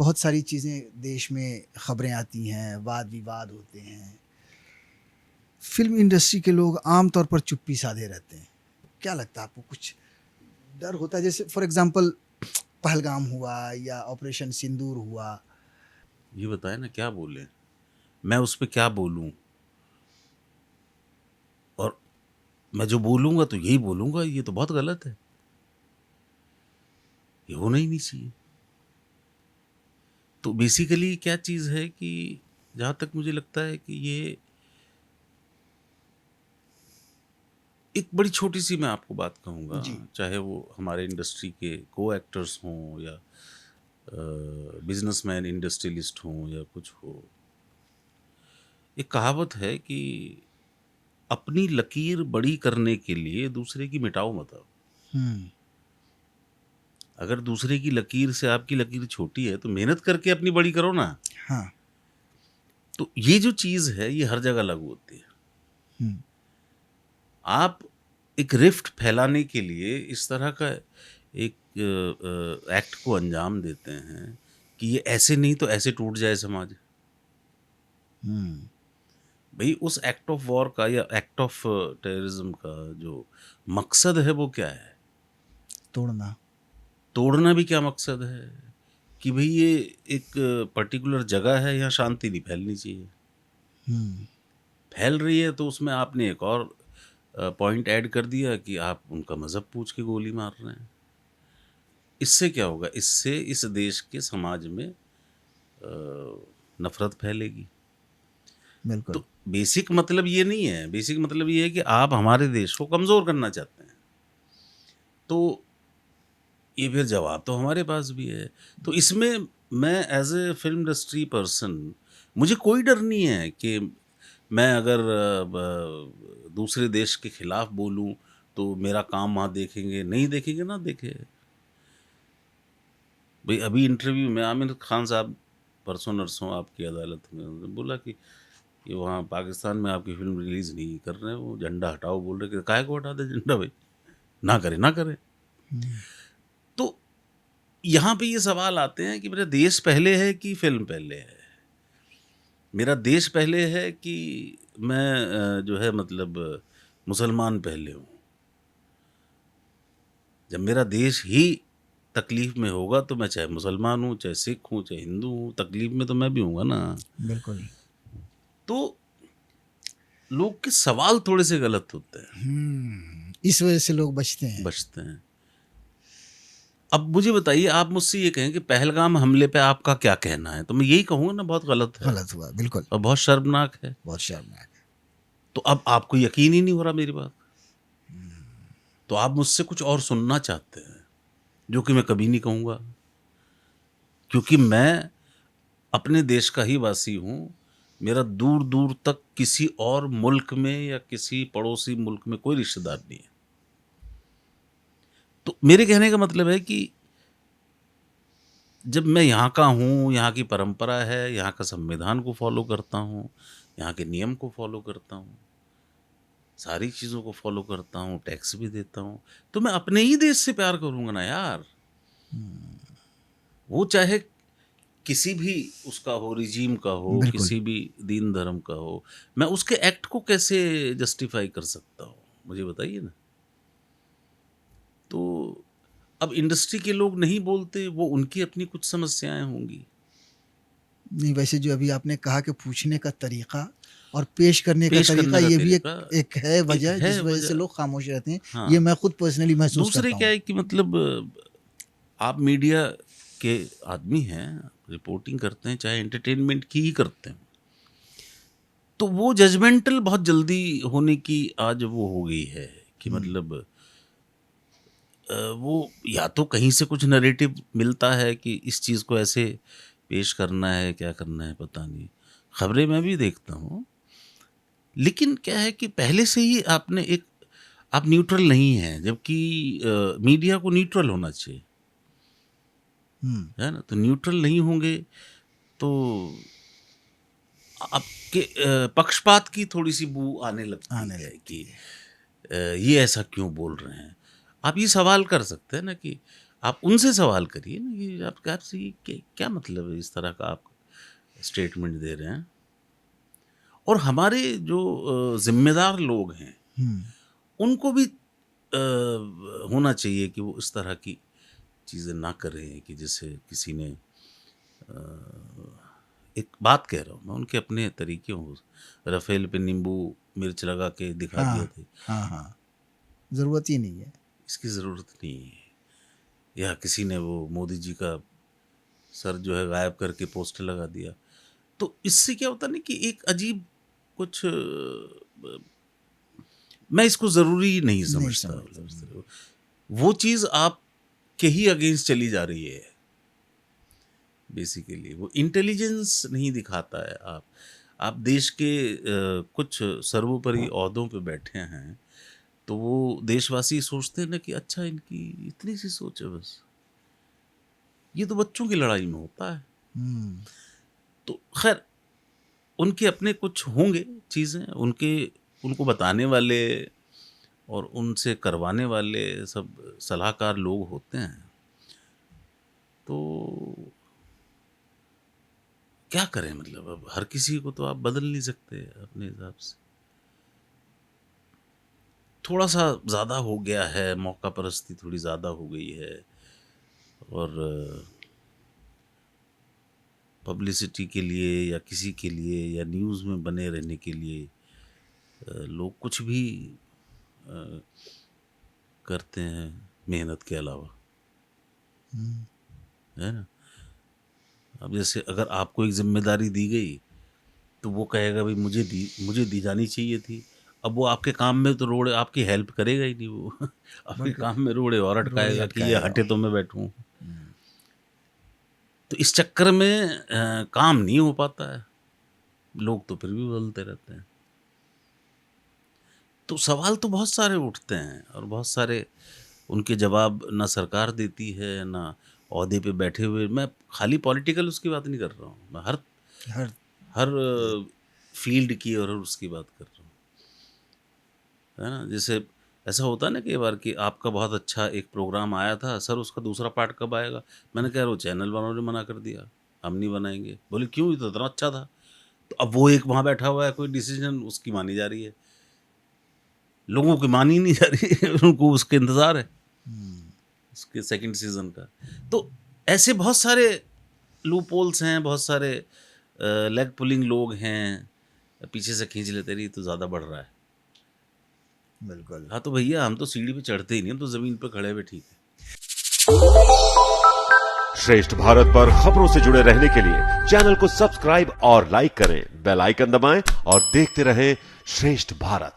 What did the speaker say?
बहुत सारी चीज़ें देश में खबरें आती हैं, वाद विवाद होते हैं। फिल्म इंडस्ट्री के लोग आम तौर पर चुप्पी साधे रहते हैं। क्या लगता है आपको, कुछ डर होता है? जैसे फॉर एग्जांपल पहलगाम हुआ या ऑपरेशन सिंदूर हुआ। ये बताए ना क्या बोले, मैं उस पर क्या बोलूं, और मैं जो बोलूंगा तो यही बोलूंगा, ये तो बहुत गलत है, ये होना ही नहीं चाहिए। तो बेसिकली क्या चीज़ है कि जहाँ तक मुझे लगता है कि ये एक बड़ी छोटी सी मैं आपको बात कहूँगा, जी। चाहे वो हमारे इंडस्ट्री के को एक्टर्स हों या बिजनेसमैन इंडस्ट्रियलिस्ट हों या कुछ हो। एक कहावत है कि अपनी लकीर बड़ी करने के लिए दूसरे की मिटाओ मत आओ। हम्म। अगर दूसरे की लकीर से आपकी लकीर छोटी है तो मेहनत करके अपनी बड़ी करो ना। हाँ। तो ये जो चीज़ है ये हर जगह लागू होती है। हम्म। आप एक रिफ्ट फैलाने के लिए इस तरह का एक एक्ट को अंजाम देते हैं कि ये ऐसे नहीं तो ऐसे टूट जाए समाज। हम्म। भाई उस एक्ट ऑफ वॉर का या एक्ट ऑफ टेररिज्म का जो मकसद है वो क्या है? तोड़ना। तोड़ना भी क्या मकसद है कि भाई ये एक पर्टिकुलर जगह है, यहाँ शांति नहीं फैलनी चाहिए। हम्म। फैल रही है तो उसमें आपने एक और पॉइंट ऐड कर दिया कि आप उनका मज़हब पूछ के गोली मार रहे हैं। इससे क्या होगा? इससे इस देश के समाज में नफ़रत फैलेगी। बिल्कुल। तो बेसिक मतलब ये नहीं है, बेसिक मतलब ये है कि आप हमारे देश को कमज़ोर करना चाहते हैं। तो ये फिर जवाब तो हमारे पास भी है। तो इसमें मैं as a film industry person, मुझे कोई डर नहीं है कि मैं अगर दूसरे देश के खिलाफ बोलूं तो मेरा काम वहाँ देखेंगे, नहीं देखेंगे ना देखे। भाई अभी इंटरव्यू में आमिर खान साहब परसों नरसों आपकी अदालत में उन्होंने बोला कि वहाँ पाकिस्तान में आपकी फिल्म रिलीज़ नहीं कर रहे हैं, वो झंडा हटाओ बोल रहे कि काहे को हटा दे झंडा भाई, ना करे ना करे। तो यहाँ पे ये सवाल आते हैं कि मेरा देश पहले है कि फिल्म पहले है? मेरा देश पहले है कि मैं जो है मतलब मुसलमान पहले हूँ? जब मेरा देश ही तकलीफ में होगा तो मैं चाहे मुसलमान हूँ, चाहे सिख हूँ, चाहे हिंदू हूँ, तकलीफ में तो मैं भी हूँगा ना। बिल्कुल। तो लोग के सवाल थोड़े से गलत होते हैं, इस वजह से लोग बचते हैं। बचते हैं। अब मुझे बताइए, आप मुझसे ये कहें कि पहलगाम हमले पे आपका क्या कहना है, तो मैं यही कहूँगा ना बहुत गलत है गलत हुआ, बिल्कुल। और बहुत शर्मनाक है। बहुत शर्मनाक। तो अब आपको यकीन ही नहीं हो रहा मेरी बात, तो आप मुझसे कुछ और सुनना चाहते हैं जो कि मैं कभी नहीं कहूँगा, क्योंकि मैं अपने देश का ही वासी हूँ। मेरा दूर दूर तक किसी और मुल्क में या किसी पड़ोसी मुल्क में कोई रिश्तेदार नहीं है। तो मेरे कहने का मतलब है कि जब मैं यहाँ का हूँ, यहाँ की परंपरा है, यहाँ का संविधान को फॉलो करता हूँ, यहाँ के नियम को फॉलो करता हूँ, सारी चीज़ों को फॉलो करता हूँ, टैक्स भी देता हूँ, तो मैं अपने ही देश से प्यार करूँगा ना यार। वो चाहे किसी भी उसका हो, रिजीम का हो, बिल्कुल। किसी भी दीन धर्म का हो, मैं उसके एक्ट को कैसे जस्टिफाई कर सकता हूँ? मुझे बताइए ना। तो अब इंडस्ट्री के लोग नहीं बोलते, वो उनकी अपनी कुछ समस्याएं होंगी। नहीं, वैसे जो अभी आपने कहा कि पूछने का तरीका और पेश करने का पेश तरीका, करने का ये भी एक तरीका एक है एक वजह है जिस वजह से वजह। लोग खामोश रहते हैं। ये हाँ, मैं खुद पर्सनली महसूस दूसरे करता क्या हूँ। है कि मतलब आप मीडिया के आदमी हैं, रिपोर्टिंग करते हैं, चाहे एंटरटेनमेंट की ही करते हैं, तो वो जजमेंटल बहुत जल्दी होने की आज वो हो गई है कि मतलब वो या तो कहीं से कुछ नैरेटिव मिलता है कि इस चीज़ को ऐसे पेश करना है, क्या करना है पता नहीं। खबरें मैं भी देखता हूँ, लेकिन क्या है कि पहले से ही आपने एक, आप न्यूट्रल नहीं हैं, जबकि मीडिया को न्यूट्रल होना चाहिए, है ना? तो न्यूट्रल नहीं होंगे तो आपके पक्षपात की थोड़ी सी बू आने लगती आने है लगती कि है। ये ऐसा क्यों बोल रहे हैं। आप ये सवाल कर सकते हैं ना कि आप उनसे सवाल करिए ना कि आपसे ये क्या मतलब है इस तरह का आप स्टेटमेंट दे रहे हैं। और हमारे जो जिम्मेदार लोग हैं उनको भी होना चाहिए कि वो इस तरह की चीज़ें ना करें कि जैसे किसी ने एक बात कह रहा हूँ मैं, उनके अपने तरीके हों, राफेल पे नींबू मिर्च लगा के दिखा दिया थे, हाँ, ज़रूरत ही नहीं है। इसकी ज़रूरत नहीं है। या किसी ने वो मोदी जी का सर जो है गायब करके पोस्टर लगा दिया, तो इससे क्या होता ना कि एक अजीब कुछ मैं इसको ज़रूरी नहीं समझता। वो चीज़ आप के ही अगेंस्ट चली जा रही है। बेसिकली वो इंटेलिजेंस नहीं दिखाता है। आप देश के कुछ सर्वोपरि ओहदों पे बैठे हैं, तो वो देशवासी सोचते हैं ना कि अच्छा इनकी इतनी सी सोच है बस, ये तो बच्चों की लड़ाई में होता है। तो खैर उनके अपने कुछ होंगे चीज़ें, उनको बताने वाले और उनसे करवाने वाले सब सलाहकार लोग होते हैं। तो क्या करें, मतलब अब हर किसी को तो आप बदल नहीं सकते अपने हिसाब से। थोड़ा सा ज़्यादा हो गया है, मौका परस्ती थोड़ी ज़्यादा हो गई है, और पब्लिसिटी के लिए या किसी के लिए या न्यूज़ में बने रहने के लिए लोग कुछ भी करते हैं मेहनत के अलावा, है ना। अब जैसे अगर आपको एक जिम्मेदारी दी गई तो वो कहेगा भाई मुझे दी जानी चाहिए थी। अब वो आपके काम में तो रोड़े आपकी हेल्प करेगा ही नहीं वो आपके काम में रोड़े और अटकाएगा कि ये हटे तो मैं बैठूं। तो इस चक्कर में काम नहीं हो पाता है, लोग तो फिर भी बदलते रहते हैं। तो सवाल तो बहुत सारे उठते हैं और बहुत सारे उनके जवाब ना सरकार देती है ना ओहदे पे बैठे हुए। मैं खाली पॉलिटिकल उसकी बात नहीं कर रहा हूँ, मैं हर फील्ड की और उसकी बात कर रहा हूँ, है ना। जैसे ऐसा होता है ना कई बार कि आपका बहुत अच्छा एक प्रोग्राम आया था, सर उसका दूसरा पार्ट कब आएगा। मैंने कहा वो चैनल वालों ने मना कर दिया, हम नहीं बनाएंगे। बोले क्यों, ये तो इतना अच्छा था। तो अब वो एक वहाँ बैठा हुआ है, कोई डिसीजन उसकी मानी जा रही है, लोगों की मानी नहीं जा रही है उनको उसके इंतज़ार है उसके सेकंड सीजन का। तो ऐसे बहुत सारे लूप होल्स हैं, बहुत सारे लेग पुलिंग लोग हैं, पीछे से खींच लेते रही तो ज़्यादा बढ़ रहा है। बिल्कुल। हाँ तो भैया हम तो सीढ़ी पे चढ़ते ही नहीं, हम तो ज़मीन पे खड़े हुए ठीक है। श्रेष्ठ भारत पर खबरों से जुड़े रहने के लिए चैनल को सब्सक्राइब और लाइक करें, बेल आइकन दबाएं और देखते रहें श्रेष्ठ भारत।